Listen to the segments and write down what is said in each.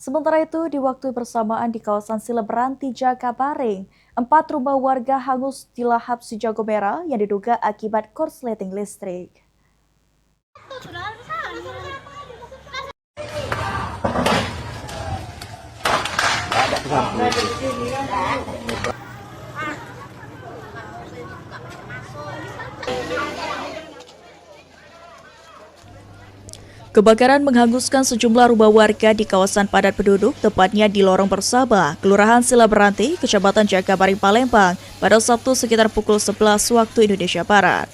Sementara itu, di waktu bersamaan di kawasan Silebranti, Jakabaring, 4 rumah warga hangus dilahap si jago merah yang diduga akibat korsleting listrik. Kebakaran menghanguskan sejumlah rumah warga di kawasan padat penduduk, tepatnya di Lorong Bersama, Kelurahan Silebranti, Kecamatan Jakabaring, Palembang, pada Sabtu sekitar pukul 11 waktu Indonesia Barat.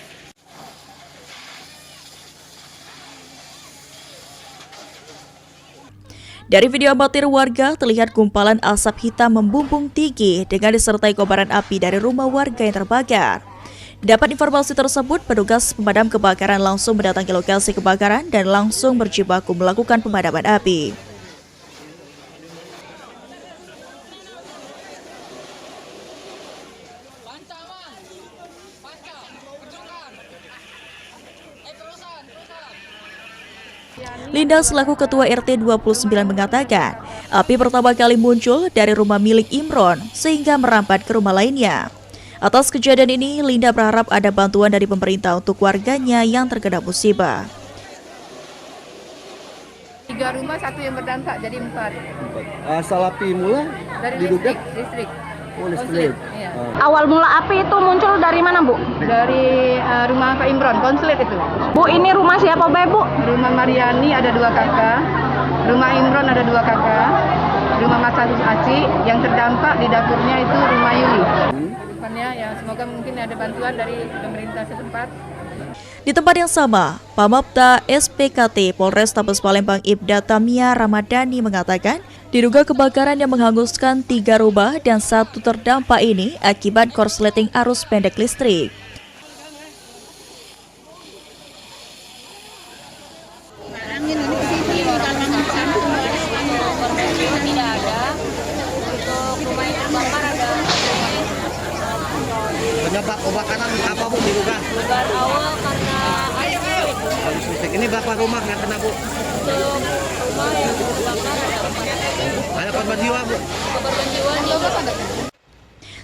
Dari video amatir warga, terlihat gumpalan asap hitam membumbung tinggi dengan disertai kobaran api dari rumah warga yang terbakar. Dapat informasi tersebut, petugas pemadam kebakaran langsung mendatangi lokasi kebakaran dan langsung berjibaku melakukan pemadaman api. Linda selaku Ketua RT 29 mengatakan, api pertama kali muncul dari rumah milik Imron sehingga merambat ke rumah lainnya. Atas kejadian ini, Linda berharap ada bantuan dari pemerintah untuk warganya yang terkena musibah. 3 rumah, 1 yang berdampak, jadi 4. Asal api mula Dari diduga? listrik. Oh, listrik. Iya. Awal mula api itu muncul dari mana, Bu? Dari rumah Pak Imron, konslet itu. Bu, ini rumah siapa, Bu? Rumah Mariani ada 2 kakak, rumah Imron ada 2 kakak, rumah Mas Agus Aci, yang terdampak di dapurnya itu rumah Yuli. Ya, semoga mungkin ada bantuan dari pemerintah setempat. Di tempat yang sama, Pamapta SPKT Polrestabes Palembang Ibda Tamia Ramadhani mengatakan, diduga kebakaran yang menghanguskan 3 rumah dan 1 terdampak ini akibat korsleting arus pendek listrik. Penyebab kebakaran apa, Bu, diduga? Dugaan awal karena Arus listrik. Ini berapa rumah yang kena, Bu? untuk rumah yang terbakar ada 4. Ada korban jiwa, Bu? Korban jiwa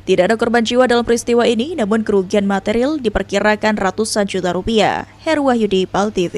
Tidak ada korban jiwa dalam peristiwa ini, namun kerugian material diperkirakan ratusan juta rupiah. Heru Wahyudi, PAL TV.